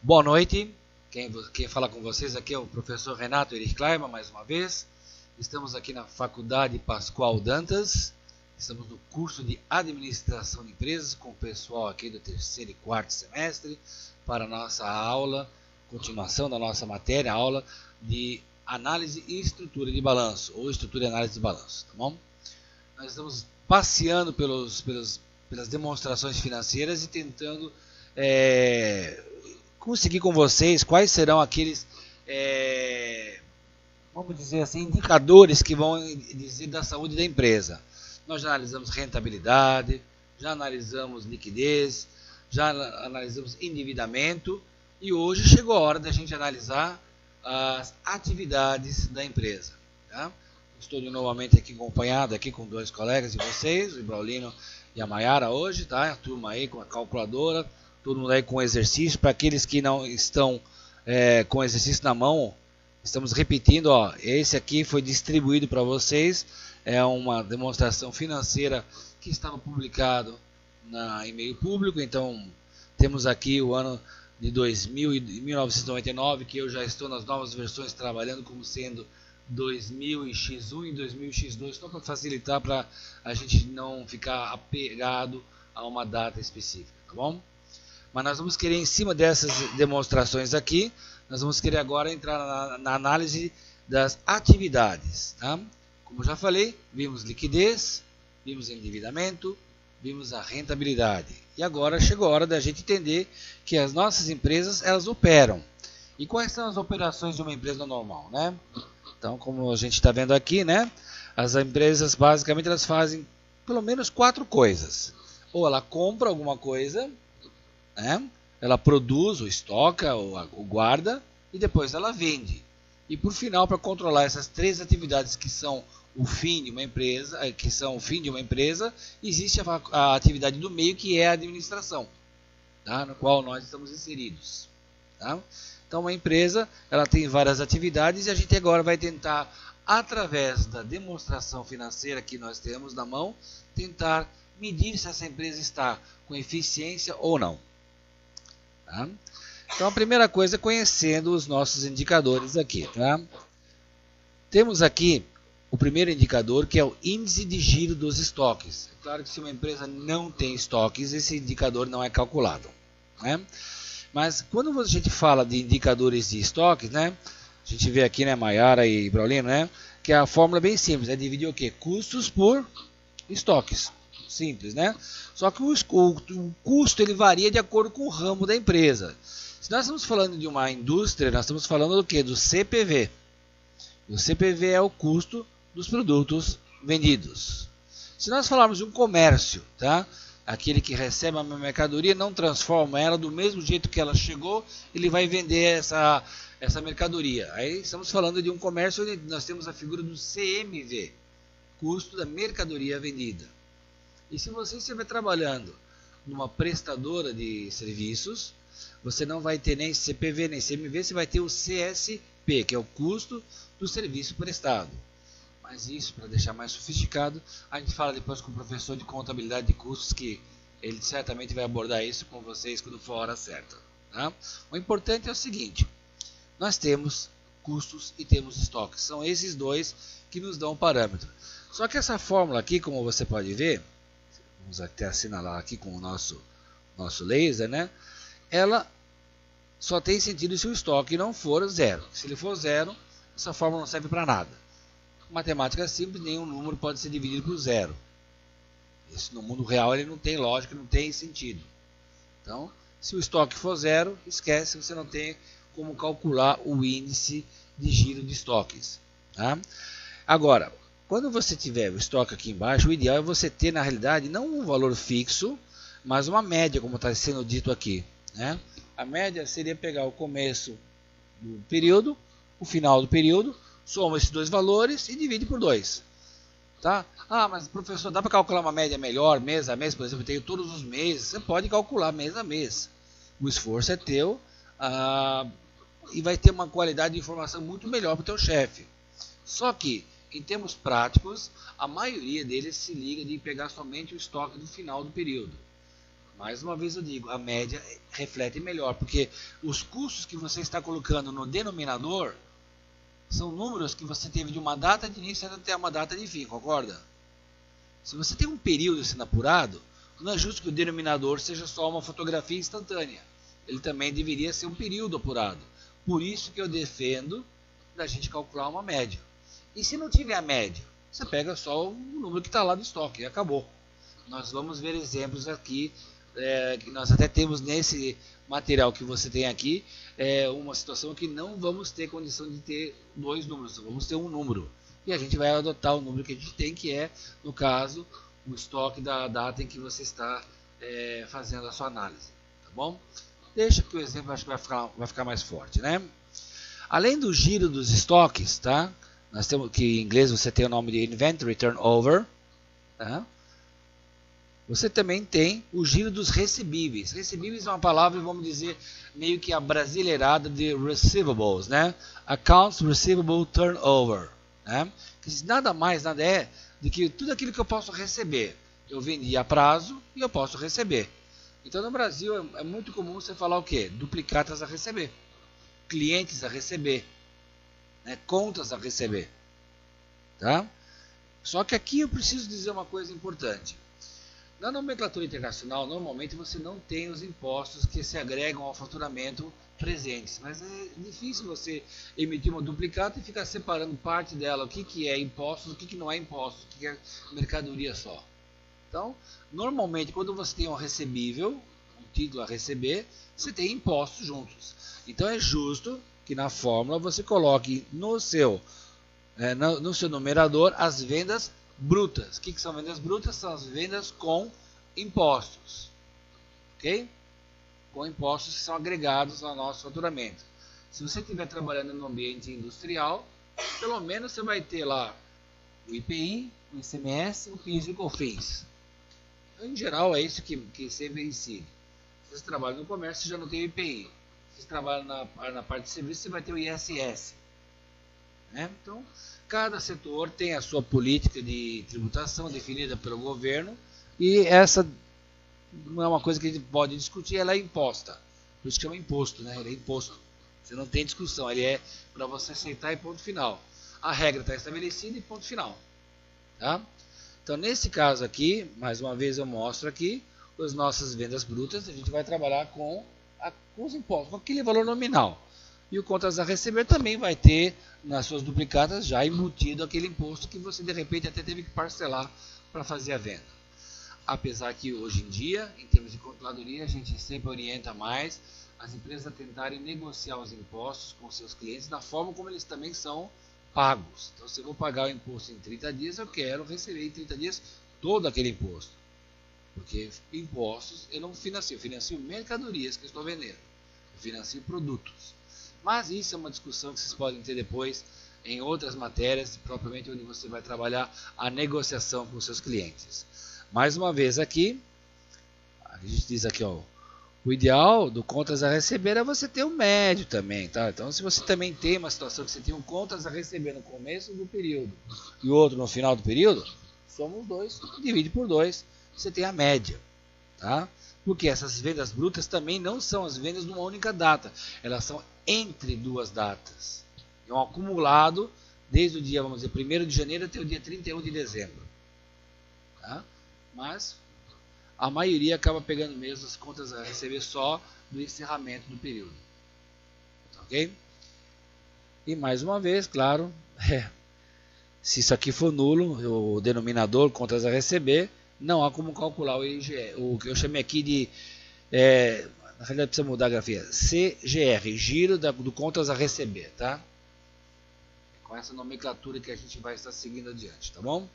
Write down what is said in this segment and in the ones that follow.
Boa noite, quem fala com vocês aqui é o professor Renato Erich Kleiman, mais uma vez. Estamos aqui na Faculdade Pascoal Dantas, estamos no curso de Administração de Empresas com o pessoal aqui do terceiro e quarto semestre para a nossa aula, continuação da nossa matéria, aula de Análise e Estrutura de Balanço, ou Estrutura e Análise de Balanço, tá bom? Nós estamos passeando pelas demonstrações financeiras e tentando conseguir com vocês quais serão aqueles, vamos dizer assim, indicadores que vão dizer da saúde da empresa. Nós já analisamos rentabilidade, já analisamos liquidez, já analisamos endividamento e hoje chegou a hora da gente analisar as atividades da empresa. Tá? Estou novamente aqui acompanhado aqui com dois colegas de vocês, o Braulino e a Maiara hoje, tá? A turma aí com a calculadora, todo mundo aí com exercício. Para aqueles que não estão com exercício na mão, estamos repetindo, ó, esse aqui foi distribuído para vocês, é uma demonstração financeira que estava publicado em meio público. Então temos aqui o ano de 1999, que eu já estou nas novas versões trabalhando como sendo 2000x1 e 2000x2, só para facilitar, para a gente não ficar apegado a uma data específica, tá bom? Mas nós vamos querer, em cima dessas demonstrações aqui, nós vamos querer agora entrar na análise das atividades. Tá? Como já falei, vimos liquidez, vimos endividamento, vimos a rentabilidade. E agora chegou a hora da gente entender que as nossas empresas, elas operam. E quais são as operações de uma empresa normal, né? Então, como a gente está vendo aqui, né? As empresas, basicamente, elas fazem pelo menos 4 coisas. Ou ela compra alguma coisa, né? Ela produz, ou estoca, ou guarda, e depois ela vende. E por final, para controlar essas 3 atividades que são o fim de uma empresa, existe a atividade do meio, que é a administração, tá? No qual nós estamos inseridos. Tá? Então, uma empresa, ela tem várias atividades e a gente agora vai tentar, através da demonstração financeira que nós temos na mão, tentar medir se essa empresa está com eficiência ou não. Tá? Então, a primeira coisa é conhecendo os nossos indicadores aqui. Tá? Temos aqui o primeiro indicador, que é o índice de giro dos estoques. É claro que se uma empresa não tem estoques, esse indicador não é calculado. Né? Mas quando a gente fala de indicadores de estoques, né? A gente vê aqui, né, Maiara e Braulino, né? Que a fórmula é bem simples, é dividir o quê? Custos por estoques. Simples, né? Só que o custo ele varia de acordo com o ramo da empresa. Se nós estamos falando de uma indústria, nós estamos falando do quê? Do CPV. O CPV é o custo dos produtos vendidos. Se nós falarmos de um comércio, tá? Aquele que recebe a mercadoria, não transforma ela do mesmo jeito que ela chegou, ele vai vender essa mercadoria. Aí estamos falando de um comércio onde nós temos a figura do CMV, custo da mercadoria vendida. E se você estiver trabalhando numa prestadora de serviços, você não vai ter nem CPV nem CMV, você vai ter o CSP, que é o custo do serviço prestado. Mas isso, para deixar mais sofisticado, a gente fala depois com o professor de contabilidade de custos, que ele certamente vai abordar isso com vocês quando for a hora certa. Tá? O importante é o seguinte, nós temos custos e temos estoques. São esses dois que nos dão um parâmetro. Só que essa fórmula aqui, como você pode ver, vamos até assinalar aqui com o nosso laser, né? Ela só tem sentido se o estoque não for zero. Se ele for zero, essa fórmula não serve para nada. Matemática simples, nenhum número pode ser dividido por zero. Isso no mundo real ele não tem lógica, não tem sentido. Então, se o estoque for zero, esquece, você não tem como calcular o índice de giro de estoques. Tá? Agora, quando você tiver o estoque aqui embaixo, o ideal é você ter, na realidade, não um valor fixo, mas uma média, como está sendo dito aqui. Né? A média seria pegar o começo do período, o final do período, soma esses dois valores e divide por 2. Tá? Ah, mas professor, dá para calcular uma média melhor, mês a mês? Por exemplo, eu tenho todos os meses. Você pode calcular mês a mês. O esforço é teu e vai ter uma qualidade de informação muito melhor para o teu chefe. Só que, em termos práticos, a maioria deles se liga de pegar somente o estoque do final do período. Mais uma vez eu digo, a média reflete melhor, porque os custos que você está colocando no denominador são números que você teve de uma data de início até uma data de fim, concorda? Se você tem um período sendo apurado, não é justo que o denominador seja só uma fotografia instantânea. Ele também deveria ser um período apurado. Por isso que eu defendo da gente calcular uma média. E se não tiver a média, você pega só o número que está lá do estoque e acabou. Nós vamos ver exemplos aqui, que nós até temos nesse material que você tem aqui, uma situação que não vamos ter condição de ter dois números, vamos ter um número. E a gente vai adotar o número que a gente tem, que é, no caso, o estoque da data em que você está fazendo a sua análise. Tá bom? Deixa que o exemplo acho que vai ficar mais forte, né? Além do giro dos estoques, tá? Nós temos que em inglês você tem o nome de Inventory Turnover, tá? Você também tem o giro dos recebíveis. Recebíveis é uma palavra, vamos dizer, meio que abrasileirada de receivables, né? Accounts Receivable Turnover, né? Que nada mais, nada é do que tudo aquilo que eu posso receber. Eu vendi a prazo e eu posso receber. Então no Brasil é muito comum você falar o quê? Duplicatas a receber, clientes a receber, né? Contas a receber, tá? Só que aqui eu preciso dizer uma coisa importante. Na nomenclatura internacional, normalmente você não tem os impostos que se agregam ao faturamento presentes, mas é difícil você emitir uma duplicata e ficar separando parte dela, o que é impostos, o que não é impostos, o que é mercadoria só. Então, normalmente quando você tem um recebível, um título a receber, você tem impostos juntos. Então é justo que na fórmula você coloque no seu numerador as vendas brutas. O que são vendas brutas? São as vendas com impostos. Ok? Com impostos que são agregados ao nosso faturamento. Se você estiver trabalhando no ambiente industrial, pelo menos você vai ter lá o IPI, o ICMS, o PIS e o COFINS. Em geral é isso que sempre incide. Se você trabalha no comércio, você já não tem o IPI. Se você trabalha na parte de serviço, você vai ter o ISS. Né? Então, cada setor tem a sua política de tributação definida pelo governo e essa não é uma coisa que a gente pode discutir, ela é imposta. Por isso que chama imposto, né? Ele é imposto. Você não tem discussão, ele é para você aceitar e ponto final. A regra está estabelecida e ponto final. Tá? Então, nesse caso aqui, mais uma vez eu mostro aqui as nossas vendas brutas, a gente vai trabalhar com os impostos, com aquele valor nominal. E o contas a receber também vai ter nas suas duplicatas já embutido aquele imposto que você de repente até teve que parcelar para fazer a venda. Apesar que hoje em dia, em termos de controladoria, a gente sempre orienta mais as empresas a tentarem negociar os impostos com seus clientes da forma como eles também são pagos. Então, se eu vou pagar o imposto em 30 dias, eu quero receber em 30 dias todo aquele imposto. Porque impostos eu não financio, eu financio mercadorias que eu estou vendendo, eu financio produtos. Mas isso é uma discussão que vocês podem ter depois em outras matérias, propriamente onde você vai trabalhar a negociação com os seus clientes. Mais uma vez aqui, a gente diz aqui, ó, o ideal do contas a receber é você ter um médio também, tá? Então, se você também tem uma situação que você tem um contas a receber no começo do período e outro no final do período, somos dois, divide por 2, você tem a média, tá? Porque essas vendas brutas também não são as vendas de uma única data, elas são entre duas datas. É um acumulado desde o dia, vamos dizer, 1º de janeiro até o dia 31 de dezembro. Tá? Mas a maioria acaba pegando mesmo as contas a receber só do encerramento do período. Ok? E mais uma vez, claro, se isso aqui for nulo, o denominador contas a receber, não há como calcular o IGR, o que eu chamei aqui de, na realidade precisa mudar a grafia, CGR, giro do contas a receber, tá? Com essa nomenclatura que a gente vai estar seguindo adiante, tá bom?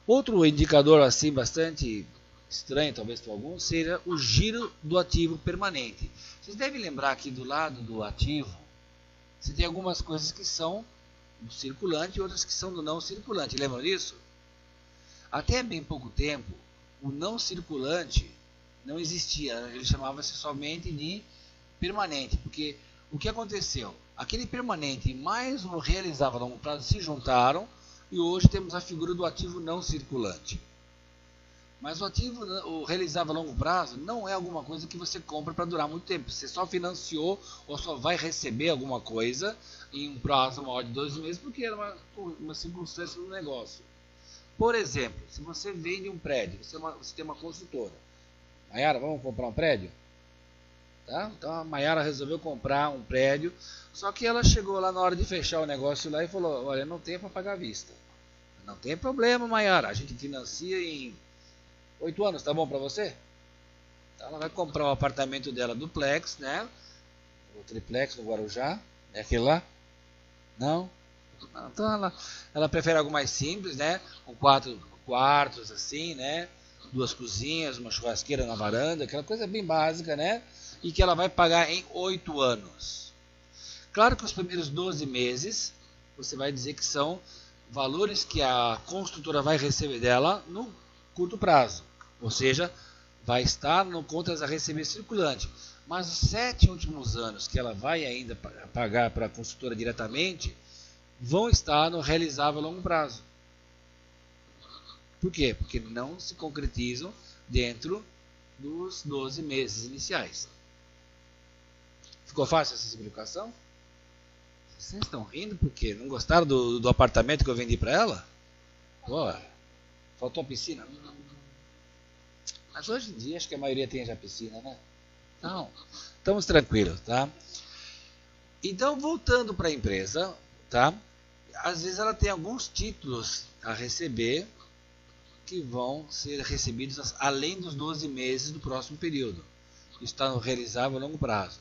Outro indicador assim bastante estranho, talvez para alguns, seja o giro do ativo permanente. Vocês devem lembrar que do lado do ativo, você tem algumas coisas que são do circulante e outras que são do não circulante. Lembram disso? Até bem pouco tempo, o não circulante não existia. Ele chamava-se somente de permanente, porque o que aconteceu? Aquele permanente mais o realizado a longo prazo se juntaram e hoje temos a figura do ativo não circulante. Mas o ativo, o realizável a longo prazo, não é alguma coisa que você compra para durar muito tempo. Você só financiou ou só vai receber alguma coisa em um prazo maior de 12 meses, porque era uma circunstância do negócio. Por exemplo, se você vende um prédio, você tem uma consultora. Maiara, vamos comprar um prédio? Tá? Então a Maiara resolveu comprar um prédio, só que ela chegou lá na hora de fechar o negócio lá e falou, olha, não tem para pagar à vista. Não tem problema, Maiara, a gente financia em 8 anos, tá bom para você? Então ela vai comprar o apartamento dela duplex, né? O triplex no Guarujá, é aquele lá? Não? Então ela prefere algo mais simples, né? Com 4 quartos assim, né? 2 cozinhas, uma churrasqueira na varanda, aquela coisa bem básica, né? E que ela vai pagar em 8 anos. Claro que os primeiros 12 meses, você vai dizer que são valores que a construtora vai receber dela no curto prazo. Ou seja, vai estar no contas a receber circulante. Mas os 7 últimos anos que ela vai ainda pagar para a construtora diretamente, vão estar no realizável a longo prazo. Por quê? Porque não se concretizam dentro dos 12 meses iniciais. Ficou fácil essa explicação? Vocês estão rindo porque não gostaram do apartamento que eu vendi para ela? Pô, faltou a piscina? Mas hoje em dia acho que a maioria tem já piscina, né? Não, estamos tranquilos, tá? Então, voltando para a empresa, tá? Às vezes ela tem alguns títulos a receber que vão ser recebidos além dos 12 meses do próximo período. Isso está no realizável a longo prazo.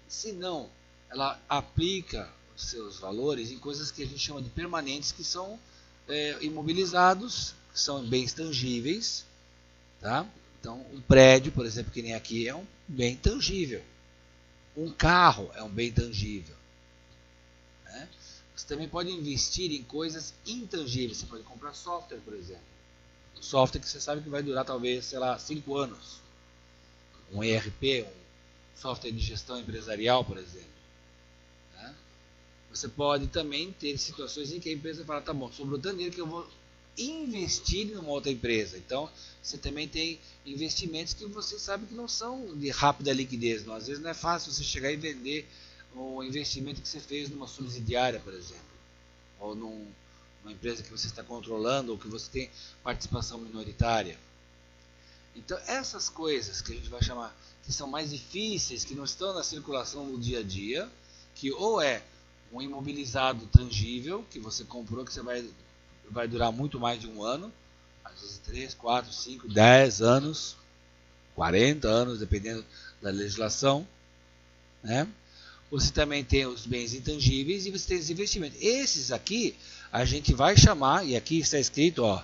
Se não, ela aplica os seus valores em coisas que a gente chama de permanentes, que são imobilizados, que são bens tangíveis. Tá? Então, um prédio, por exemplo, que nem aqui, é um bem tangível. Um carro é um bem tangível. Né? Você também pode investir em coisas intangíveis. Você pode comprar software, por exemplo. Software que você sabe que vai durar talvez, sei lá, 5 anos. Um ERP, um software de gestão empresarial, por exemplo. Né? Você pode também ter situações em que a empresa fala, tá bom, sobrou tanto dinheiro que eu vou investir numa outra empresa. Então, você também tem investimentos que você sabe que não são de rápida liquidez. Não? Às vezes não é fácil você chegar e vender um investimento que você fez numa subsidiária, por exemplo. Ou numa empresa que você está controlando ou que você tem participação minoritária. Então, essas coisas que a gente vai chamar que são mais difíceis, que não estão na circulação no dia a dia, que ou é um imobilizado tangível, que você comprou, que você vai durar muito mais de um ano, às vezes 3, 4, 5, 10 anos, 40 anos, dependendo da legislação, né? Você também tem os bens intangíveis e você tem os investimentos. Esses aqui a gente vai chamar, e aqui está escrito, ó,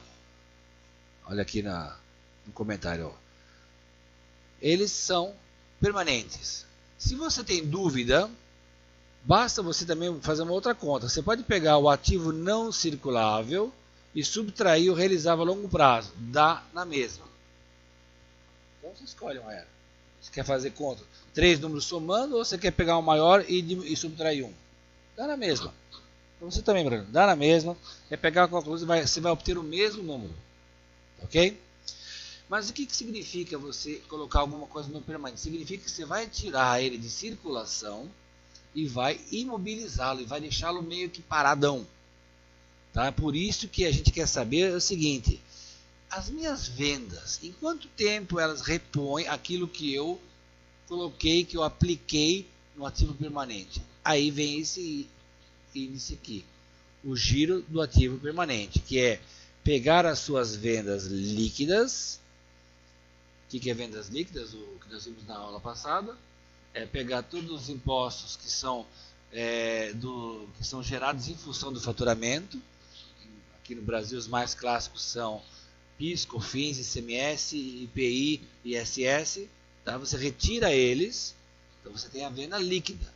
olha aqui no comentário, ó, eles são permanentes. Se você tem dúvida, basta você também fazer uma outra conta. Você pode pegar o ativo não circulável e subtrair o realizável a longo prazo. Dá na mesma. Então você escolhe uma era. Você quer fazer conta? 3 números somando ou você quer pegar o maior e subtrair um? Dá na mesma. Então você também, Bruno, dá na mesma. É pegar a conclusão e você vai obter o mesmo número. Ok? Mas o que significa você colocar alguma coisa no permanente? Significa que você vai tirar ele de circulação e vai imobilizá-lo, e vai deixá-lo meio que paradão. Tá? Por isso que a gente quer saber o seguinte, as minhas vendas, em quanto tempo elas repõem aquilo que eu coloquei, que eu apliquei no ativo permanente? Aí vem esse índice aqui, o giro do ativo permanente, que é pegar as suas vendas líquidas. O que é vendas líquidas? O que nós vimos na aula passada. É pegar todos os impostos que são gerados em função do faturamento. Aqui no Brasil os mais clássicos são PIS, COFINS, ICMS, IPI e ISS. Tá? Você retira eles, então você tem a venda líquida.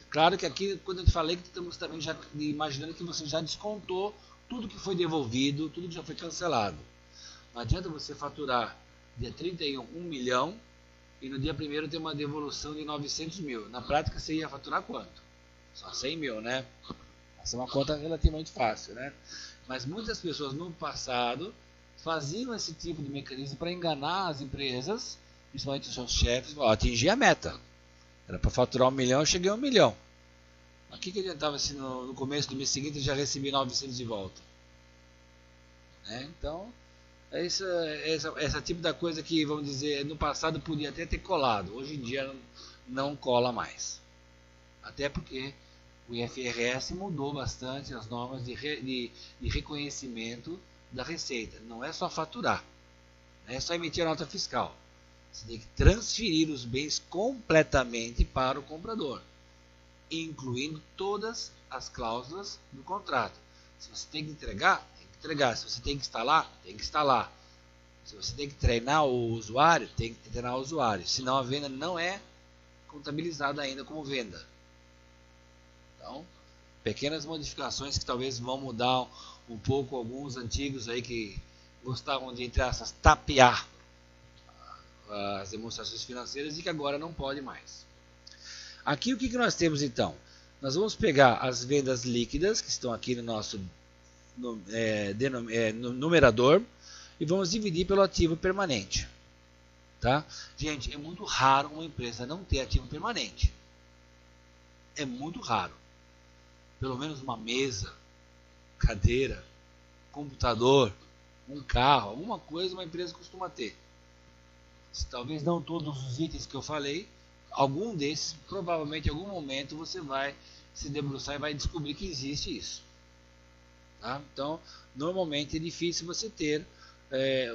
Claro que aqui, quando eu falei, que estamos também já imaginando que você já descontou tudo que foi devolvido, tudo que já foi cancelado. Não adianta você faturar dia 31 1 milhão e no dia 1º ter uma devolução de 900 mil. Na prática você ia faturar quanto? Só 100 mil, né? Essa é uma conta relativamente fácil, né? Mas muitas pessoas no passado faziam esse tipo de mecanismo para enganar as empresas, principalmente os seus chefes, para atingir a meta. Era para faturar 1 milhão, eu cheguei a 1 milhão. Mas o que adiantava se no começo do mês seguinte eu já recebi 900 de volta? Então, essa tipo da coisa que, vamos dizer, no passado podia até ter colado, hoje em dia não cola mais. Até porque o IFRS mudou bastante as normas de reconhecimento da receita. Não é só faturar, não é só emitir a nota fiscal. Você tem que transferir os bens completamente para o comprador, incluindo todas as cláusulas do contrato. Se você tem que entregar, tem que entregar. Se você tem que instalar, tem que instalar. Se você tem que treinar o usuário, tem que treinar o usuário. Senão a venda não é contabilizada ainda como venda. Então, pequenas modificações que talvez vão mudar um pouco alguns antigos aí que gostavam de, entre aspas, tapear as demonstrações financeiras e que agora não pode mais. Aqui o que nós temos então? Nós vamos pegar as vendas líquidas que estão aqui no nosso numerador e vamos dividir pelo ativo permanente. Tá? Gente, é muito raro uma empresa não ter ativo permanente. É muito raro. Pelo menos uma mesa, cadeira, computador, um carro, alguma coisa uma empresa costuma ter. Talvez não todos os itens que eu falei, algum desses, provavelmente em algum momento você vai se debruçar e vai descobrir que existe isso. Tá? Então, normalmente é difícil você ter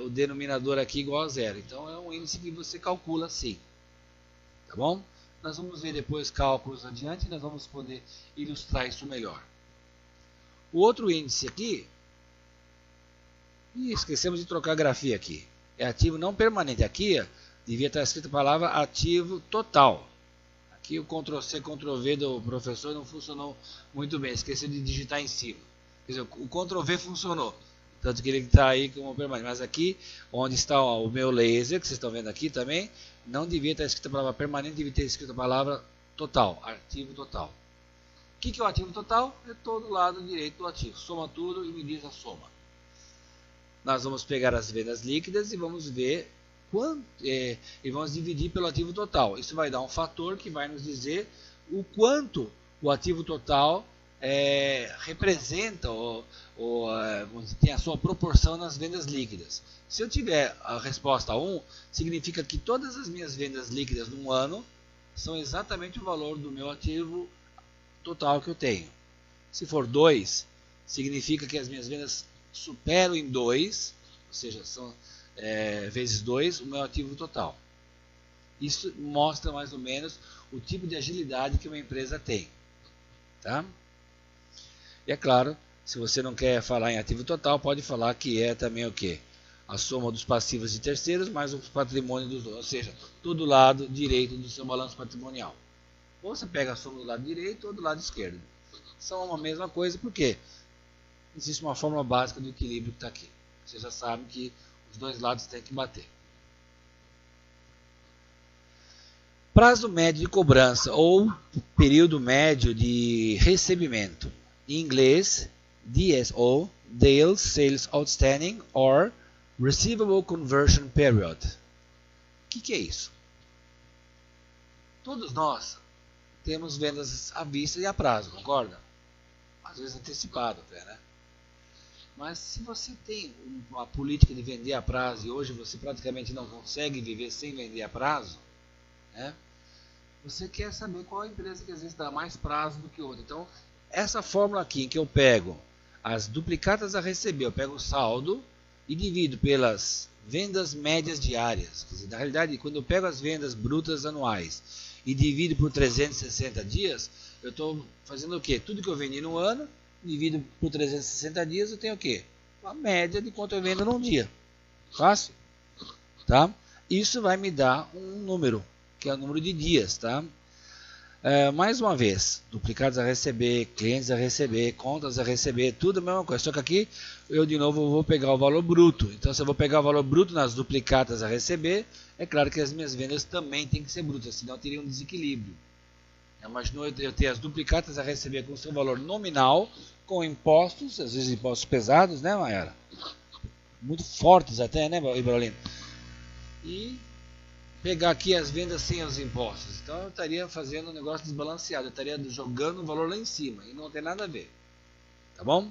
o denominador aqui igual a zero. Então, é um índice que você calcula assim. Tá bom? Nós vamos ver depois cálculos adiante e nós vamos poder ilustrar isso melhor. O outro índice aqui, esquecemos de trocar a grafia aqui. É ativo não permanente. Aqui devia estar escrito a palavra ativo total. Aqui o Ctrl+C, Ctrl+V do professor não funcionou muito bem. Esqueceu de digitar em cima. Quer dizer, o Ctrl+V funcionou. Tanto que ele está aí como permanente. Mas aqui, onde está o meu laser, que vocês estão vendo aqui também, não devia estar escrito a palavra permanente, devia ter escrito a palavra total. Ativo total. O que é o ativo total? É todo o lado direito do ativo. Soma tudo e me diz a soma. Nós vamos pegar as vendas líquidas e vamos ver e vamos dividir pelo ativo total. Isso vai dar um fator que vai nos dizer o quanto o ativo total representa tem a sua proporção nas vendas líquidas. Se eu tiver a resposta 1, significa que todas as minhas vendas líquidas num ano são exatamente o valor do meu ativo total que eu tenho. Se for 2, significa que as minhas vendas superam em 2, ou seja, são vezes 2 o meu ativo total. Isso mostra mais ou menos o tipo de agilidade que uma empresa tem. Tá? E é claro, se você não quer falar em ativo total, pode falar que é também o quê? A soma dos passivos de terceiros mais o patrimônio dos donos, ou seja, todo lado direito do seu balanço patrimonial. Ou você pega a soma do lado direito ou do lado esquerdo. São a mesma coisa, por quê? Existe uma fórmula básica do equilíbrio que está aqui. Você já sabe que os dois lados têm que bater. Prazo médio de cobrança ou período médio de recebimento. Em inglês, DSO, Daily Sales Outstanding or Receivable Conversion Period. O que é isso? Todos nós temos vendas à vista e a prazo, concorda? Às vezes antecipado até, né? Mas se você tem uma política de vender a prazo e hoje você praticamente não consegue viver sem vender a prazo, né? Você quer saber qual a empresa que às vezes dá mais prazo do que outra. Então, essa fórmula aqui em que eu pego as duplicatas a receber, eu pego o saldo e divido pelas vendas médias diárias. Quer dizer, na realidade, quando eu pego as vendas brutas anuais e divido por 360 dias, eu estou fazendo o quê? Tudo que eu vendi no ano, divido por 360 dias, eu tenho o quê? A média de quanto eu vendo num dia. Fácil? Tá? Isso vai me dar um número, que é o número de dias. Tá? Mais uma vez, duplicados a receber, clientes a receber, contas a receber, tudo a mesma coisa. Só que aqui, eu de novo vou pegar o valor bruto. Então, se eu vou pegar o valor bruto nas duplicatas a receber, é claro que as minhas vendas também têm que ser brutas, senão eu teria um desequilíbrio. Imaginou eu ter as duplicatas a receber com o seu valor nominal, com impostos, às vezes impostos pesados, né, Mayara? muito fortes até, né, Ibrolino? E pegar aqui as vendas sem os impostos. Então eu estaria fazendo um negócio desbalanceado, eu estaria jogando o valor lá em cima e não tem nada a ver. Tá bom?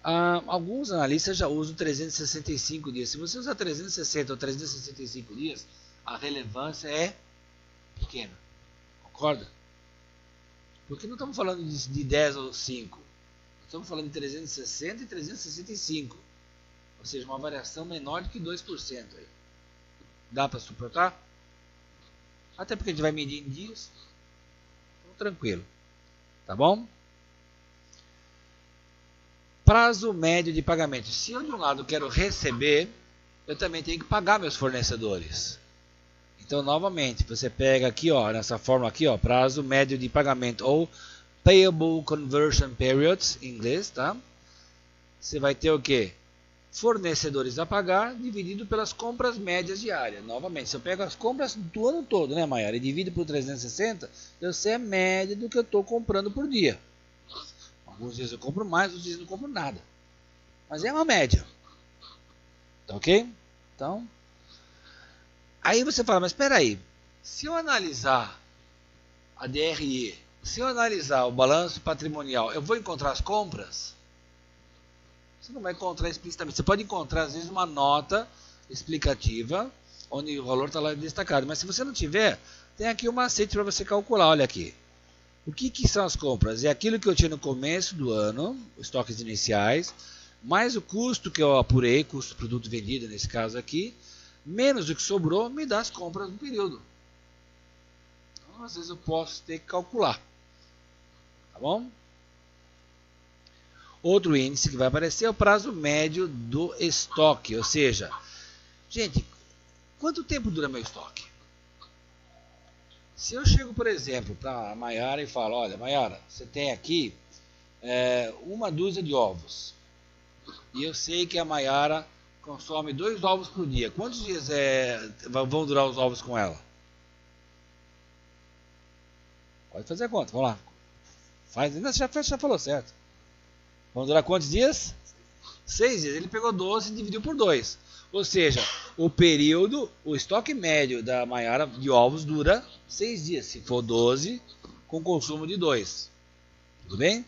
Alguns analistas já usam 365 dias. Se você usar 360 ou 365 dias, a relevância é pequena. Concorda? Porque não estamos falando de 10 ou 5. Estamos falando de 360 e 365. Ou seja, uma variação menor do que 2%. Aí. Dá para suportar? Até porque a gente vai medir em dias. Então, tranquilo. Tá bom? Prazo médio de pagamento. Se eu de um lado quero receber, eu também tenho que pagar meus fornecedores. Então, novamente, você pega aqui, ó, nessa fórmula aqui, ó, prazo médio de pagamento ou Payable Conversion Periods, em inglês, tá? Você vai ter o quê? Fornecedores a pagar dividido pelas compras médias diárias. Novamente, se eu pego as compras do ano todo, né, Maiara, e divido por 360, eu sei a média do que eu estou comprando por dia. Alguns dias eu compro mais, outros dias eu não compro nada. Mas é uma média. Tá ok? Então, aí você fala, mas espera aí. Se eu analisar a DRE, se eu analisar o balanço patrimonial, eu vou encontrar as compras? Você não vai encontrar explicitamente. Você pode encontrar, às vezes, uma nota explicativa, onde o valor está lá destacado. Mas se você não tiver, tem aqui um macete para você calcular. Olha aqui. O que são as compras? É aquilo que eu tinha no começo do ano, os estoques iniciais, mais o custo que eu apurei, custo do produto vendido nesse caso aqui, menos o que sobrou, me dá as compras do período. Então, às vezes eu posso ter que calcular. Tá bom? Outro índice que vai aparecer é o prazo médio do estoque. Ou seja, gente, quanto tempo dura meu estoque? Se eu chego, por exemplo, para a Maiara e falo, olha, Maiara, você tem aqui uma dúzia de ovos. E eu sei que a Maiara consome 2 ovos por dia. Quantos dias vão durar os ovos com ela? Pode fazer a conta, vamos lá. Faz, já falou certo. Vão durar quantos dias? 6 dias. Ele pegou 12 e dividiu por 2. Ou seja, o período, o estoque médio da Maiara de ovos dura 6 dias. Se for 12, com consumo de 2. Tudo bem?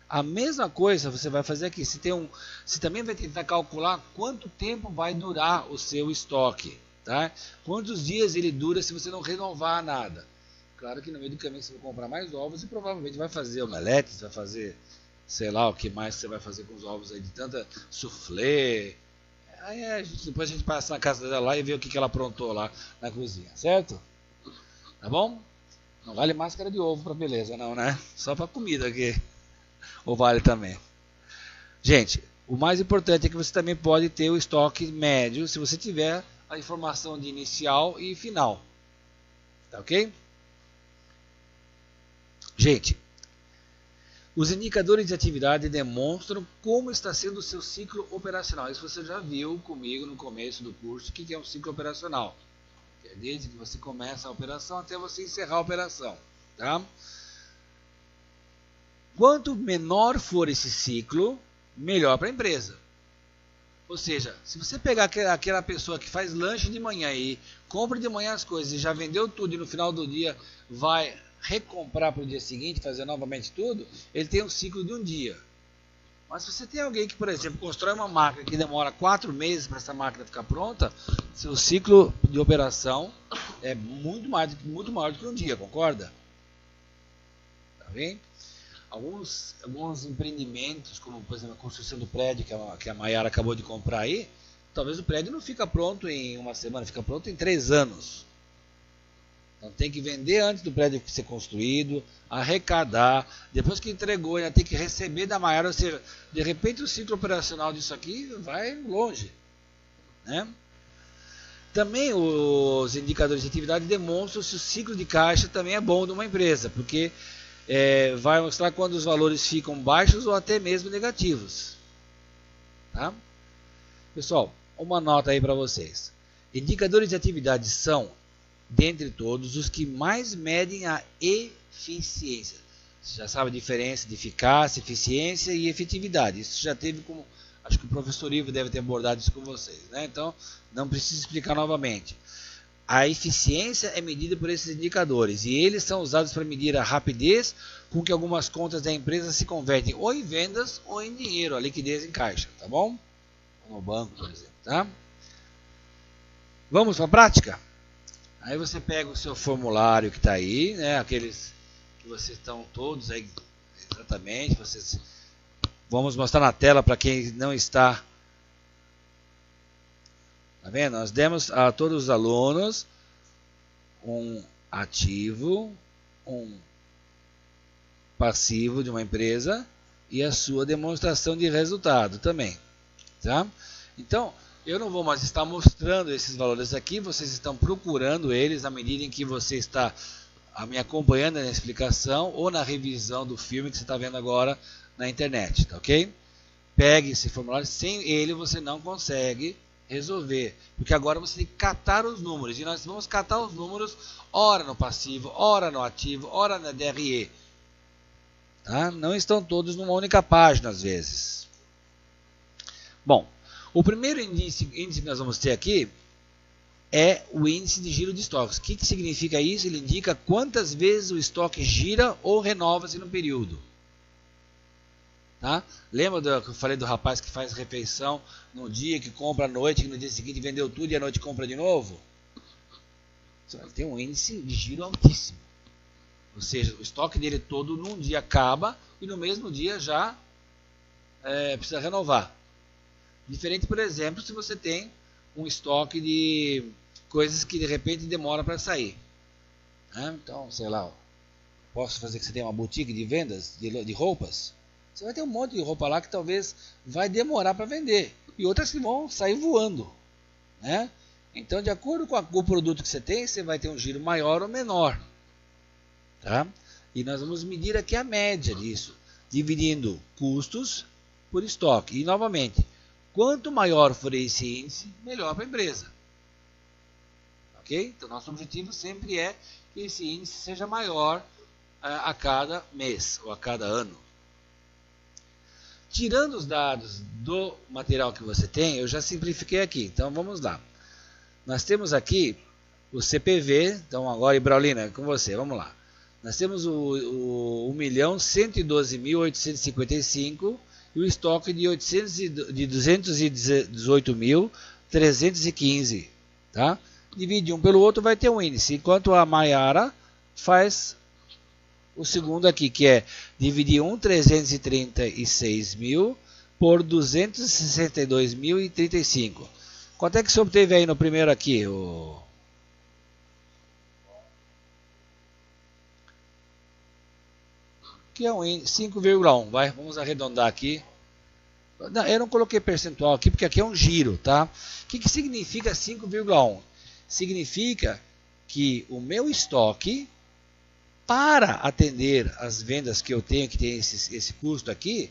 A mesma coisa você vai fazer aqui. Você também vai tentar calcular quanto tempo vai durar o seu estoque. Tá? Quantos dias ele dura se você não renovar nada. Claro que no meio do caminho você vai comprar mais ovos e provavelmente vai fazer omeletes, vai fazer, sei lá o que mais você vai fazer com os ovos aí, de tanta soufflé. Aí depois a gente passa na casa dela lá e vê o que ela aprontou lá na cozinha, certo? Tá bom? Não vale máscara de ovo pra beleza não, né? Só pra comida aqui. Ou vale também. Gente, o mais importante é que você também pode ter o estoque médio se você tiver a informação de inicial e final. Tá ok? Gente, os indicadores de atividade demonstram como está sendo o seu ciclo operacional. Isso você já viu comigo no começo do curso, o que é um ciclo operacional. Que é desde que você começa a operação até você encerrar a operação. Tá? Quanto menor for esse ciclo, melhor para a empresa. Ou seja, se você pegar aquela pessoa que faz lanche de manhã e compra de manhã as coisas e já vendeu tudo e no final do dia vai recomprar para o dia seguinte, fazer novamente tudo, ele tem um ciclo de um dia. Mas se você tem alguém que, por exemplo, constrói uma máquina que demora 4 meses para essa máquina ficar pronta, seu ciclo de operação é muito maior do que um dia, concorda? Tá bem? Alguns empreendimentos, como por exemplo a construção do prédio que a Maiara acabou de comprar aí, talvez o prédio não fica pronto em uma semana, fica pronto em 3 anos. Então tem que vender antes do prédio ser construído, arrecadar, depois que entregou ainda tem que receber da Maiara, ou seja, de repente o ciclo operacional disso aqui vai longe. Né? Também os indicadores de atividade demonstram se o ciclo de caixa também é bom de uma empresa, porque vai mostrar quando os valores ficam baixos ou até mesmo negativos. Tá? Pessoal, uma nota aí para vocês. Indicadores de atividade são, dentre todos, os que mais medem a eficiência. Você já sabe a diferença de eficácia, eficiência e efetividade. Isso já teve como Acho que o professor Ivo deve ter abordado isso com vocês, né? Então, não preciso explicar novamente. A eficiência é medida por esses indicadores e eles são usados para medir a rapidez com que algumas contas da empresa se convertem ou em vendas ou em dinheiro, a liquidez em caixa, tá bom? No banco, por exemplo, tá? Vamos para a prática? Aí você pega o seu formulário que está aí, né? Aqueles que vocês estão todos aí, exatamente. Vamos mostrar na tela para quem não está. Tá vendo? Nós demos a todos os alunos um ativo, um passivo de uma empresa e a sua demonstração de resultado também, tá? Então, eu não vou mais estar mostrando esses valores aqui, vocês estão procurando eles à medida em que você está me acompanhando na explicação ou na revisão do filme que você está vendo agora na internet, tá ok? Pegue esse formulário, sem ele você não consegue resolver, porque agora você tem que catar os números, e nós vamos catar os números ora no passivo, ora no ativo, ora na DRE. Tá? Não estão todos numa única página às vezes. Bom, o primeiro índice que nós vamos ter aqui é o índice de giro de estoques. O que significa isso? Ele indica quantas vezes o estoque gira ou renova-se no período. Tá? Lembra que eu falei do rapaz que faz refeição no dia, que compra à noite, que no dia seguinte vendeu tudo e à noite compra de novo? Ele tem um índice de giro altíssimo. Ou seja, o estoque dele todo num dia acaba e no mesmo dia já precisa renovar. Diferente, por exemplo, se você tem um estoque de coisas que de repente demora para sair. Então, sei lá, posso fazer que você tenha uma boutique de vendas de roupas? Você vai ter um monte de roupa lá que talvez vai demorar para vender. E outras que vão sair voando. Né? Então, de acordo com o produto que você tem, você vai ter um giro maior ou menor. Tá? E nós vamos medir aqui a média disso, dividindo custos por estoque. E novamente, quanto maior for esse índice, melhor para a empresa. Ok? Então, nosso objetivo sempre é que esse índice seja maior a cada mês ou a cada ano. Tirando os dados do material que você tem, eu já simplifiquei aqui. Então, vamos lá. Nós temos aqui o CPV. Então, agora, Ibraulina, é com você. Vamos lá. Nós temos o 1.112.855 e o estoque de 218.315. Tá? Divide um pelo outro, vai ter um índice. Enquanto a Maiara faz o segundo aqui, que é dividir 336.000 por 262.035. Quanto é que você obteve aí no primeiro aqui? Que é um 5,1. Vamos arredondar aqui. Não, eu não coloquei percentual aqui, porque aqui é um giro, tá? O que significa 5,1? Significa que o meu estoque, para atender as vendas que eu tenho, que tem esse custo aqui,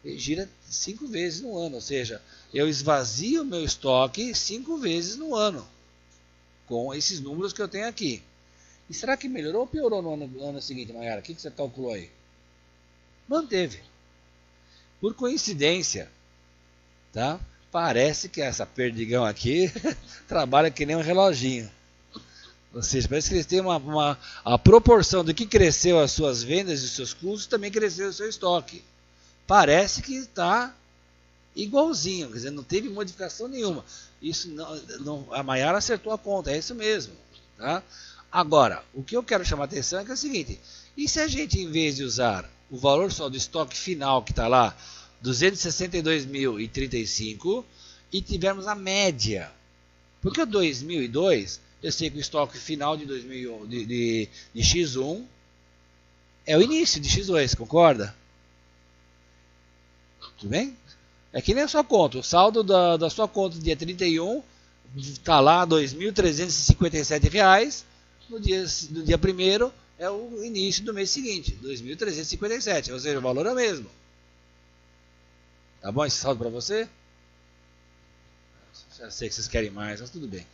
ele gira 5 vezes no ano. Ou seja, eu esvazio o meu estoque 5 vezes no ano, com esses números que eu tenho aqui. E será que melhorou ou piorou no ano seguinte, Mayara? O que você calculou aí? Manteve. Por coincidência, tá? Parece que essa perdigão aqui trabalha que nem um reloginho. Ou seja, parece que eles têm a proporção do que cresceu as suas vendas e os seus custos, também cresceu o seu estoque. Parece que está igualzinho, quer dizer, não teve modificação nenhuma. Isso a Maiara acertou a conta, é isso mesmo. Tá? Agora, o que eu quero chamar a atenção é que é o seguinte: e se a gente, em vez de usar o valor só do estoque final que está lá, 262.035, e tivermos a média? Porque o 2002, eu sei que o estoque final de X1 é o início de X2, concorda? Tudo bem? É que nem a sua conta. O saldo da sua conta do dia 31 está lá R$ 2.357. No dia 1º é o início do mês seguinte, 2.357. Ou seja, o valor é o mesmo. Tá bom esse saldo para você? Já sei que vocês querem mais, mas tudo bem.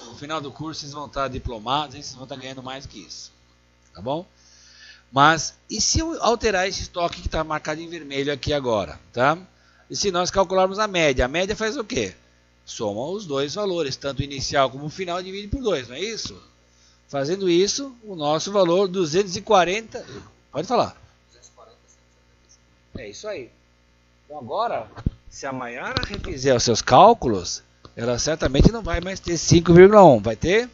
No final do curso vocês vão estar diplomados e vocês vão estar ganhando mais que isso. Tá bom? Mas, e se eu alterar esse estoque que está marcado em vermelho aqui agora? Tá? E se nós calcularmos a média faz o quê? Soma os dois valores, tanto inicial como final, e divide por 2, não é isso? Fazendo isso, o nosso valor 240, pode falar. É isso aí. Então agora, se a Maiara refizer os seus cálculos, ela certamente não vai mais ter 5,1, vai ter?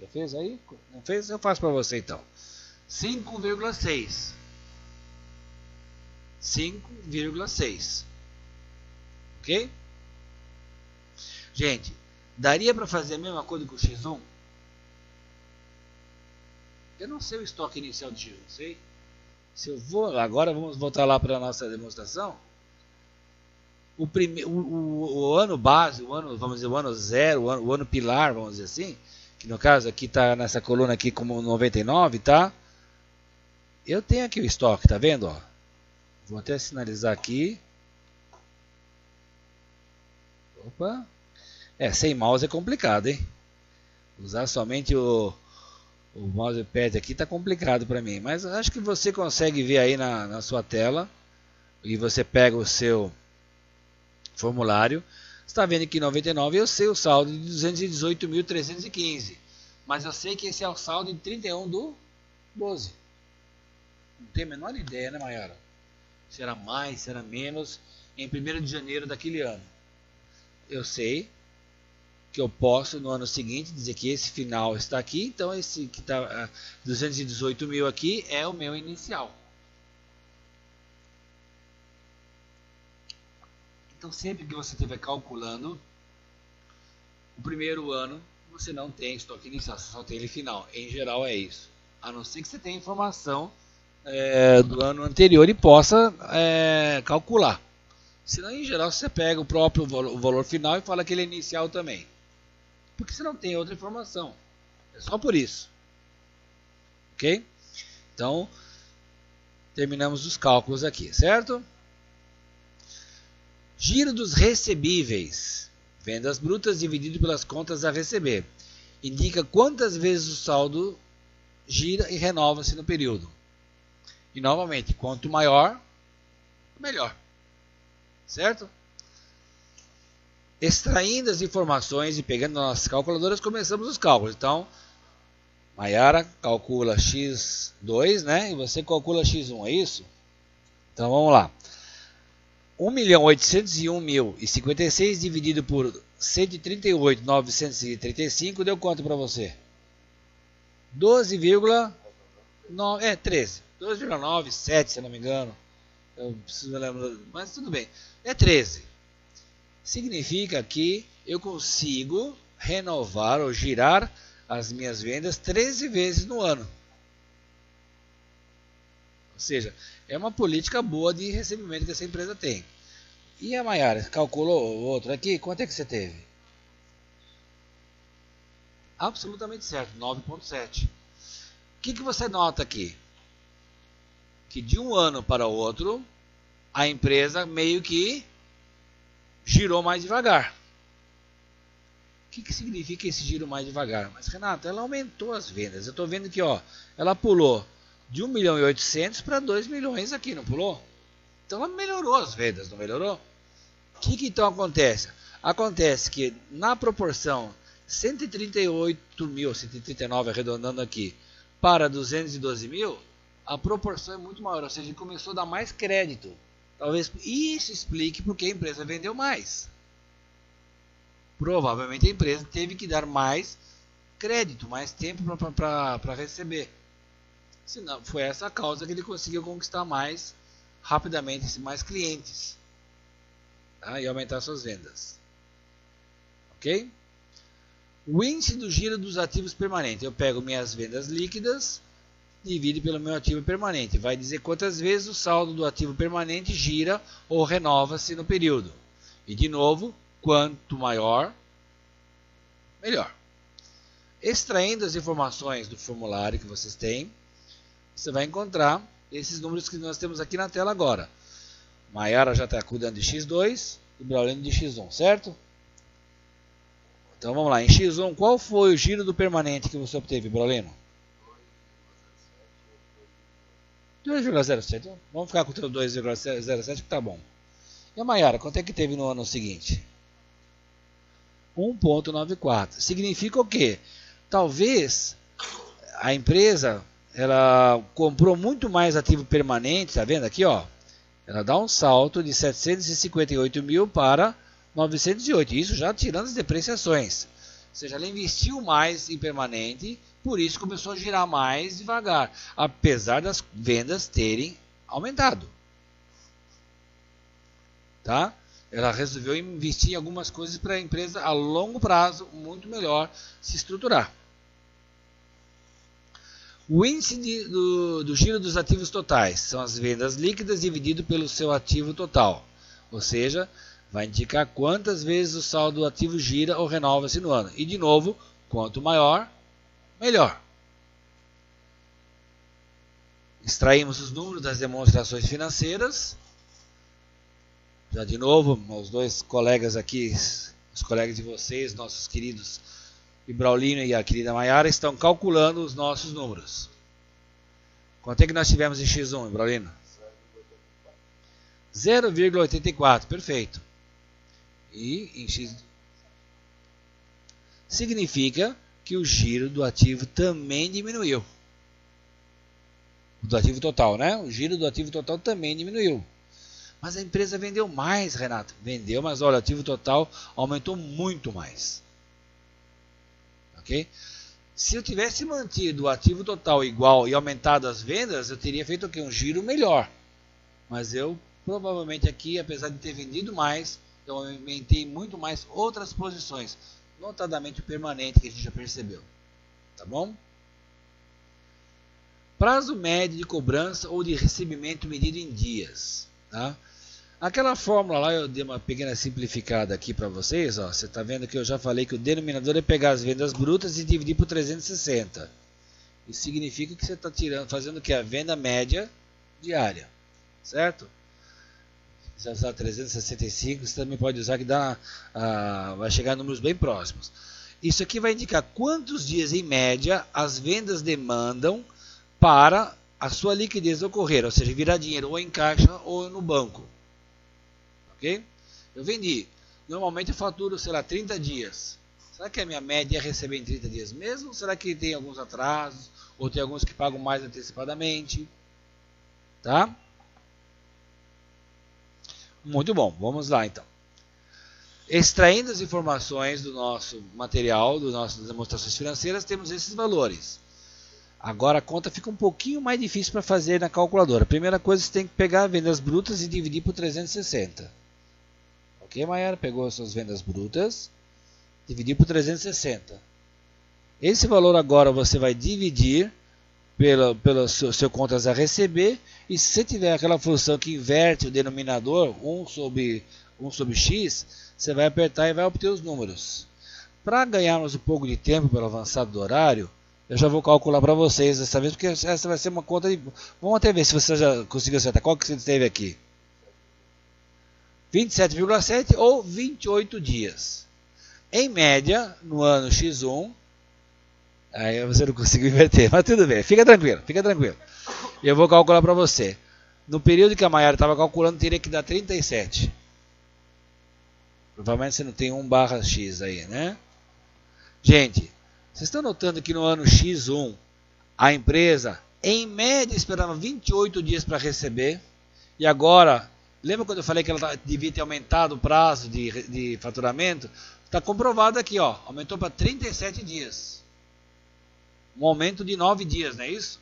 Já fez aí? Não fez? Eu faço para você então. 5,6. 5,6. Ok? Gente, daria para fazer a mesma coisa com o X1? Eu não sei o estoque inicial de X1, sei? Se eu vou, agora vamos voltar lá para a nossa demonstração. O ano base, o ano, vamos dizer, o ano zero, o ano pilar, vamos dizer assim, que no caso aqui está nessa coluna aqui como 99, tá? Eu tenho aqui o estoque, tá vendo? Ó? Vou até sinalizar aqui. Opa. Sem mouse é complicado, hein? Usar somente o mousepad aqui tá complicado para mim. Mas acho que você consegue ver aí na sua tela. E você pega o seu formulário. Você está vendo que 99 eu sei o saldo de 218.315. Mas eu sei que esse é o saldo de 31 do 12. Não tenho a menor ideia, né, Maiara? Se era mais, se era menos em 1º de janeiro daquele ano. Eu sei que eu posso no ano seguinte dizer que esse final está aqui, então esse que está 218 mil aqui é o meu inicial. Então sempre que você estiver calculando o primeiro ano, você não tem estoque inicial, você só tem ele final. Em geral é isso. A não ser que você tenha informação do ano anterior e possa calcular. Senão, em geral, você pega o próprio valor final e fala que ele é inicial também. Porque você não tem outra informação. É só por isso. Ok? Então, terminamos os cálculos aqui, certo? Giro dos recebíveis. Vendas brutas dividido pelas contas a receber. Indica quantas vezes o saldo gira e renova-se no período. E, novamente, quanto maior, melhor. Certo? Extraindo as informações e pegando nossas calculadoras, começamos os cálculos. Então, Maiara calcula x2, né? E você calcula x1, é isso? Então, vamos lá. 1.801.056 dividido por 138.935 deu quanto para você? 12,9, 13. 12,97, se não me engano. Eu preciso lembrar, mas tudo bem. É 13. Significa que eu consigo renovar ou girar as minhas vendas 13 vezes no ano. Ou seja, é uma política boa de recebimento que essa empresa tem. E a Maiara, calculou o outro aqui? Quanto é que você teve? Absolutamente certo, 9,7. O que você nota aqui? Que de um ano para o outro, a empresa meio que girou mais devagar. O que significa esse giro mais devagar? Mas, Renato, ela aumentou as vendas. Eu estou vendo que ela pulou de 1.800.000 para 2 milhões aqui, não pulou? Então ela melhorou as vendas, não melhorou? O que então acontece? Acontece que na proporção 138.000, 139 arredondando aqui, para 212 mil, a proporção é muito maior, ou seja, começou a dar mais crédito. Talvez isso explique porque a empresa vendeu mais. Provavelmente a empresa teve que dar mais crédito, mais tempo para receber. Senão, foi essa a causa que ele conseguiu conquistar mais rapidamente, mais clientes, tá? E aumentar suas vendas. Ok? O índice do giro dos ativos permanentes. Eu pego minhas vendas líquidas, divido pelo meu ativo permanente. Vai dizer quantas vezes o saldo do ativo permanente gira ou renova-se no período. E de novo, quanto maior, melhor. Extraindo as informações do formulário que vocês têm, você vai encontrar esses números que nós temos aqui na tela agora. Maiara já está cuidando de X2 e Braulino de X1, certo? Então vamos lá, em X1, qual foi o giro do permanente que você obteve, Braulino? 2,07. Vamos ficar com o teu 2,07 que tá bom. E a Maiara, quanto é que teve no ano seguinte? 1,94. Significa o quê? Talvez a empresa ela comprou muito mais ativo permanente, tá vendo aqui, ó? Ela dá um salto de 758 mil para 908, isso já tirando as depreciações. Ou seja, ela investiu mais em permanente, por isso começou a girar mais devagar, apesar das vendas terem aumentado. Tá? Ela resolveu investir em algumas coisas para a empresa a longo prazo, muito melhor se estruturar. O índice do giro dos ativos totais são as vendas líquidas dividido pelo seu ativo total. Ou seja, vai indicar quantas vezes o saldo do ativo gira ou renova-se no ano. E de novo, quanto maior, melhor. Extraímos os números das demonstrações financeiras. Já de novo, os dois colegas aqui, os colegas de vocês, nossos queridos Braulino e a querida Maiara, estão calculando os nossos números. Quanto é que nós tivemos em X1, Braulino? 0,84, perfeito. E em X significa que o giro do ativo também diminuiu. Do ativo total, né? O giro do ativo total também diminuiu. Mas a empresa vendeu mais, Renato. Vendeu, mas olha, o ativo total aumentou muito mais. Ok? Se eu tivesse mantido o ativo total igual e aumentado as vendas, eu teria feito o quê? Um giro melhor. Mas eu provavelmente aqui, apesar de ter vendido mais, eu aumentei muito mais outras posições, notadamente o permanente que a gente já percebeu. Tá bom? Prazo médio de cobrança ou de recebimento medido em dias. Tá? Aquela fórmula lá eu dei uma pequena simplificada aqui para vocês. Ó. Você está vendo que eu já falei que o denominador é pegar as vendas brutas e dividir por 360. Isso significa que você está fazendo o que? A venda média diária. Certo? Se você usar 365, você também pode usar que vai chegar a números bem próximos. Isso aqui vai indicar quantos dias em média as vendas demandam para a sua liquidez ocorrer, ou seja, virar dinheiro ou em caixa ou no banco. Ok? Eu vendi. Normalmente eu faturo, sei lá, 30 dias. Será que a minha média é receber em 30 dias mesmo? Ou será que tem alguns atrasos? Ou tem alguns que pagam mais antecipadamente? Tá? Muito bom. Vamos lá então. Extraindo as informações do nosso material, das nossas demonstrações financeiras, temos esses valores. Agora a conta fica um pouquinho mais difícil para fazer na calculadora. A primeira coisa, você tem que pegar vendas brutas e dividir por 360. Ok, Maiara? Pegou as suas vendas brutas, dividir por 360. Esse valor agora você vai dividir pelo seu contas a receber, e se você tiver aquela função que inverte o denominador, 1 sobre x, você vai apertar e vai obter os números. Para ganharmos um pouco de tempo pelo avançado do horário, eu já vou calcular para vocês dessa vez, porque essa vai ser uma conta de... Vamos até ver se você já conseguiu acertar. Qual que você teve aqui? 27,7 ou 28 dias. Em média, no ano X1, aí você não conseguiu inverter, mas tudo bem, fica tranquilo, fica tranquilo. Eu vou calcular para você. No período que a Maiara estava calculando, teria que dar 37. Provavelmente você não tem 1/x aí, né? Gente, vocês estão notando que no ano X1, a empresa, em média, esperava 28 dias para receber. E agora, lembra quando eu falei que ela devia ter aumentado o prazo de faturamento? Está comprovado aqui, ó, aumentou para 37 dias. Um aumento de 9 dias, não é isso?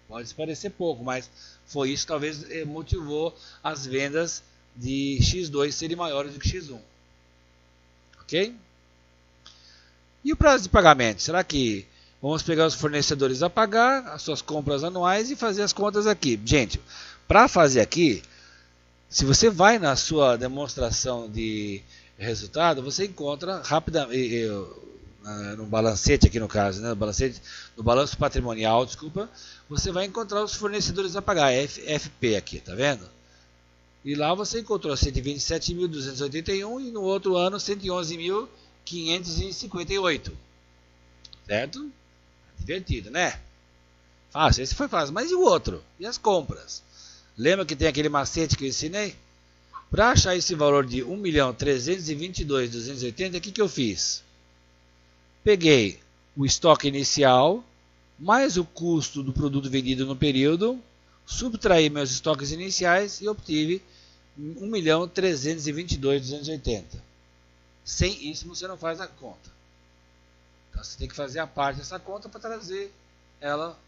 Pode parecer pouco, mas foi isso que talvez motivou as vendas de X2 serem maiores do que X1. Ok? E o prazo de pagamento? Será que vamos pegar os fornecedores a pagar as suas compras anuais e fazer as contas aqui? Gente, para fazer aqui, se você vai na sua demonstração de resultado, você encontra rapidamente, no balancete aqui no caso, né, no balanço patrimonial, desculpa, você vai encontrar os fornecedores a pagar, FP aqui, tá vendo? E lá você encontrou 127.281 e no outro ano 111.558. Certo? Divertido, né? Fácil, esse foi fácil. Mas e o outro? E as compras? Lembra que tem aquele macete que eu ensinei? Para achar esse valor de 1.322.280, o que eu fiz? Peguei o estoque inicial, mais o custo do produto vendido no período, subtraí meus estoques iniciais e obtive 1.322.280. Sem isso você não faz a conta. Então você tem que fazer a parte dessa conta para trazer ela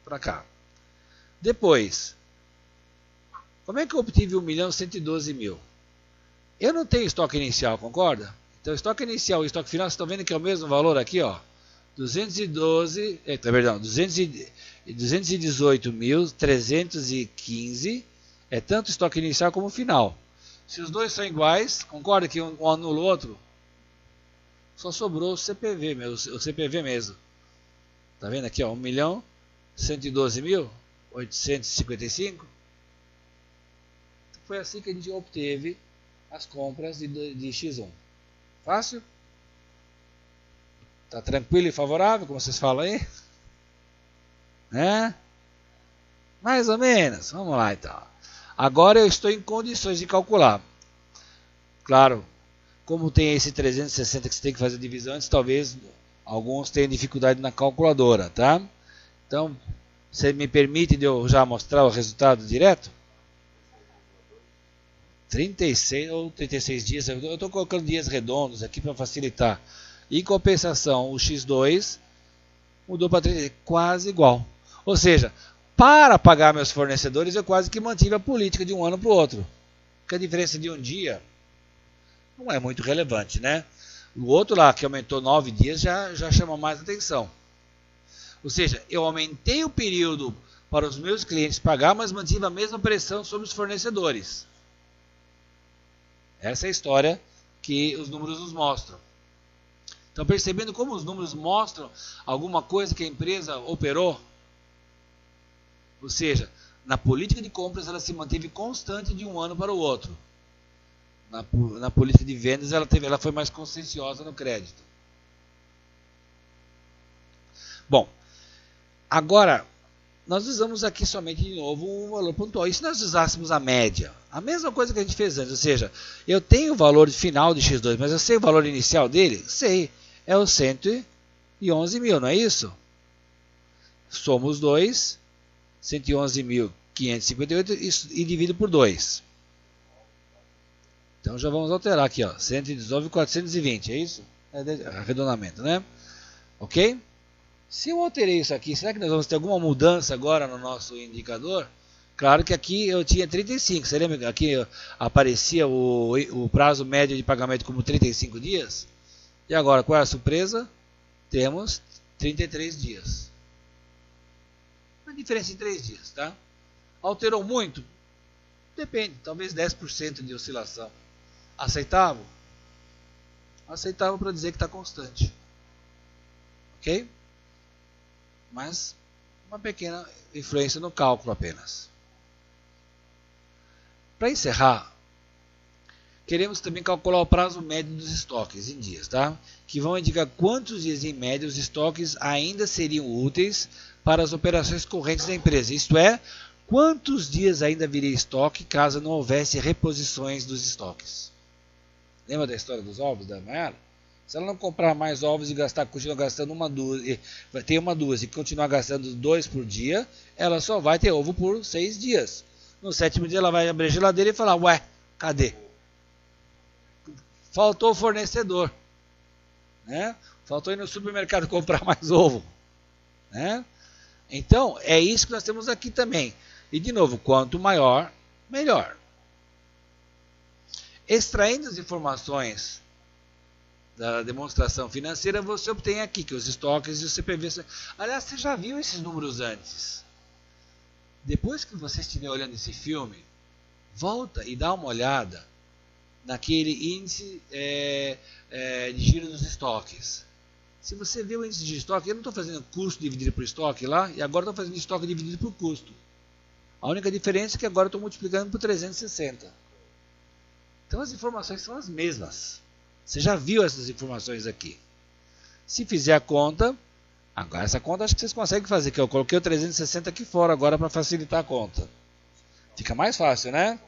para cá. Depois, como é que eu obtive 1.112.000? Eu não tenho estoque inicial, concorda? Então o estoque inicial e o estoque final, vocês estão vendo que é o mesmo valor aqui, ó. 218.315 é tanto estoque inicial como final. Se os dois são iguais, concorda que um anula o outro? Só sobrou o CPV mesmo. Tá vendo aqui, ó, 1.112.855. Foi assim que a gente obteve as compras de X1. Fácil? Tá tranquilo e favorável, como vocês falam aí? Né? Mais ou menos. Vamos lá então. Agora eu estou em condições de calcular. Claro, como tem esse 360 que você tem que fazer divisão antes, talvez alguns tenham dificuldade na calculadora, tá? Então, você me permite de eu já mostrar o resultado direto? 36 ou 36 dias, eu estou colocando dias redondos aqui para facilitar. Em compensação, o X2 mudou para 30, quase igual. Ou seja, para pagar meus fornecedores, eu quase que mantive a política de um ano para o outro. Porque a diferença de um dia não é muito relevante, né? O outro lá, que aumentou 9 dias, já chama mais atenção. Ou seja, eu aumentei o período para os meus clientes pagar, mas mantive a mesma pressão sobre os fornecedores. Essa é a história que os números nos mostram. Então, percebendo como os números mostram alguma coisa que a empresa operou, ou seja, na política de compras ela se manteve constante de um ano para o outro. Na política de vendas ela foi mais conscienciosa no crédito. Bom, agora nós usamos aqui somente de novo um valor pontual. E se nós usássemos a média? A mesma coisa que a gente fez antes, ou seja, eu tenho o valor final de X2, mas eu sei o valor inicial dele? Sei, é o 111.000, não é isso? Soma os dois, 111.558 e divido por 2. Então já vamos alterar aqui, ó, 119.420, é isso? É arredondamento, né? Ok? Se eu alterei isso aqui, será que nós vamos ter alguma mudança agora no nosso indicador? Claro que aqui eu tinha 35, você lembra que aqui aparecia o prazo médio de pagamento como 35 dias? E agora, qual é a surpresa? Temos 33 dias. Uma diferença em 3 dias, tá? Alterou muito? Depende, talvez 10% de oscilação. Aceitável? Aceitável para dizer que está constante. Ok? Mas uma pequena influência no cálculo apenas. Para encerrar, queremos também calcular o prazo médio dos estoques em dias, tá? Que vão indicar quantos dias em média os estoques ainda seriam úteis para as operações correntes da empresa. Isto é, quantos dias ainda viria estoque caso não houvesse reposições dos estoques. Lembra da história dos ovos da Mayara? Se ela não comprar mais ovos e continuar gastando uma dúzia, vai ter uma dúzia e continuar gastando 2 por dia, ela só vai ter ovo por 6 dias. No 7º dia ela vai abrir a geladeira e falar, ué, cadê? Faltou o fornecedor. Né? Faltou ir no supermercado comprar mais ovo. Né? Então, é isso que nós temos aqui também. E de novo, quanto maior, melhor. Extraindo as informações da demonstração financeira, você obtém aqui que os estoques e o CPV. Aliás, você já viu esses números antes. Depois que você estiver olhando esse filme, volta e dá uma olhada naquele índice de giro dos estoques. Se você vê o índice de estoque, eu não estou fazendo custo dividido por estoque lá, e agora estou fazendo estoque dividido por custo. A única diferença é que agora estou multiplicando por 360. Então as informações são as mesmas. Você já viu essas informações aqui. Se fizer a conta, agora essa conta acho que vocês conseguem fazer, que eu coloquei o 360 aqui fora agora para facilitar a conta. Fica mais fácil, né?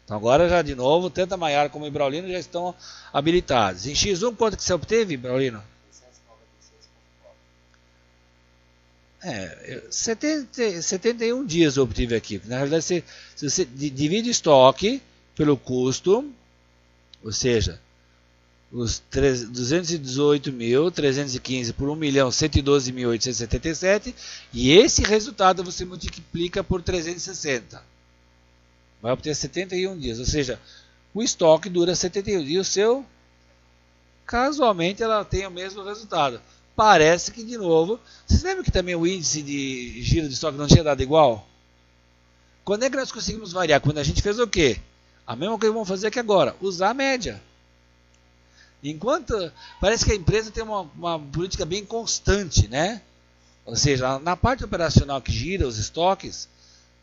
Então agora já de novo, tanto a Maiara como o Ibraulino já estão habilitados. Em X1 quanto que você obteve, Ibraulino? 71 dias eu obtive aqui. Na realidade, se você divide o estoque pelo custo, ou seja, os 218.315 por 1.112.877, e esse resultado você multiplica por 360. Vai obter 71 dias, ou seja, o estoque dura 71 dias, o seu, casualmente, ela tem o mesmo resultado. Parece que, de novo, vocês lembram que também o índice de giro de estoque não tinha dado igual? Quando é que nós conseguimos variar? Quando a gente fez o quê? A mesma coisa que vamos fazer aqui agora, usar a média. Enquanto, parece que a empresa tem uma política bem constante, né? Ou seja, na parte operacional que gira os estoques,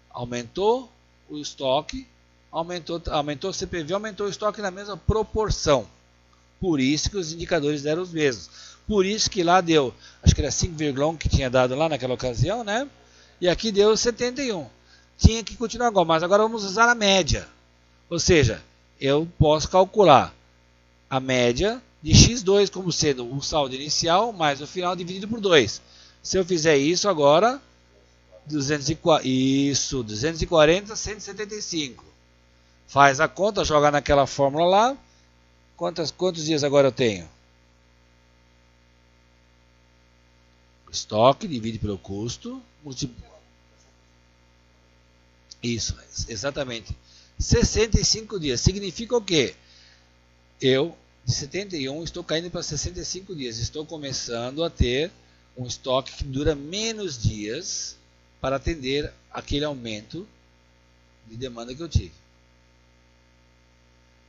aumentou o estoque, aumentou o CPV, aumentou o estoque na mesma proporção. Por isso que os indicadores deram os mesmos. Por isso que lá deu, acho que era 5,1 que tinha dado lá naquela ocasião, né? E aqui deu 71. Tinha que continuar igual, mas agora vamos usar a média. Ou seja, eu posso calcular a média de X2 como sendo o saldo inicial mais o final dividido por 2. Se eu fizer isso agora, 240, 175. Faz a conta, joga naquela fórmula lá. Quantos dias agora eu tenho? Estoque divide pelo custo. Isso, exatamente. 65 dias. Significa o quê? Eu, de 71, estou caindo para 65 dias. Estou começando a ter um estoque que dura menos dias para atender aquele aumento de demanda que eu tive.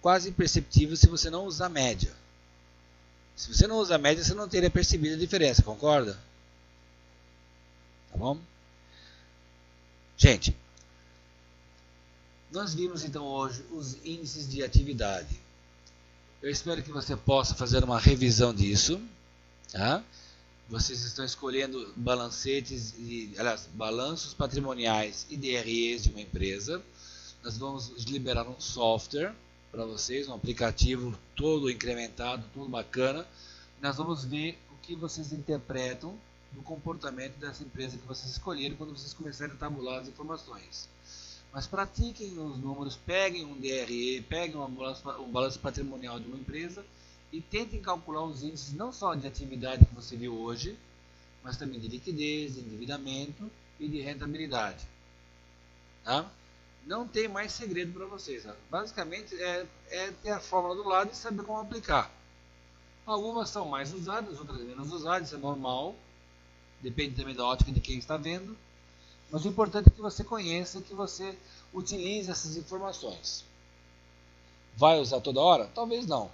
Quase imperceptível se você não usar a média. Se você não usa a média, você não teria percebido a diferença, concorda? Tá bom? Gente, nós vimos então hoje os índices de atividade. Eu espero que você possa fazer uma revisão disso. Tá? Vocês estão escolhendo balancetes, balanços patrimoniais e DREs de uma empresa. Nós vamos liberar um software para vocês, um aplicativo todo incrementado, tudo bacana. Nós vamos ver o que vocês interpretam do comportamento dessa empresa que vocês escolheram quando vocês começarem a tabular as informações. Mas pratiquem os números, peguem um DRE, peguem um balanço patrimonial de uma empresa e tentem calcular os índices não só de atividade que você viu hoje, mas também de liquidez, de endividamento e de rentabilidade. Tá? Não tem mais segredo para vocês. Tá? Basicamente é ter a fórmula do lado e saber como aplicar. Algumas são mais usadas, outras menos usadas, isso é normal. Depende também da ótica de quem está vendo. Mas o importante é que você conheça, que você utilize essas informações. Vai usar toda hora? Talvez não.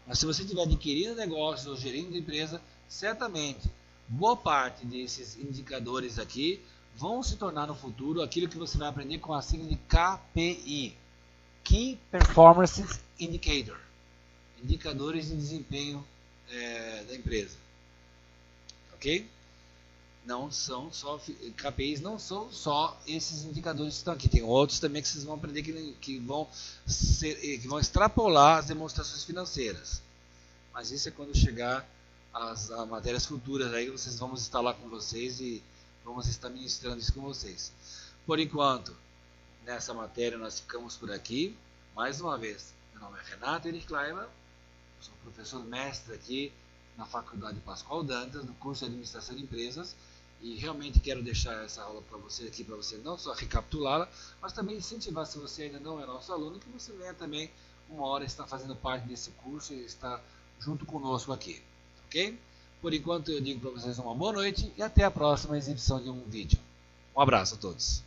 Mas se você estiver adquirindo negócios ou gerindo empresa, certamente boa parte desses indicadores aqui vão se tornar no futuro aquilo que você vai aprender com a sigla de KPI. Key Performance Indicator. Indicadores de desempenho da empresa. Ok? Não são só KPIs, não são só esses indicadores que estão aqui. Tem outros também que vocês vão aprender que vão extrapolar as demonstrações financeiras. Mas isso é quando chegar as matérias futuras aí, vocês vamos estar lá com vocês e vamos estar ministrando isso com vocês. Por enquanto, nessa matéria nós ficamos por aqui. Mais uma vez, meu nome é Renato Henrique Kleiber, sou professor mestre aqui na Faculdade Pascoal Dantas, no curso de Administração de Empresas. E realmente quero deixar essa aula para você aqui, para você não só recapitulá-la, mas também incentivar, se você ainda não é nosso aluno, que você venha também uma hora estar fazendo parte desse curso e estar junto conosco aqui, ok? Por enquanto eu digo para vocês uma boa noite e até a próxima exibição de um vídeo. Um abraço a todos.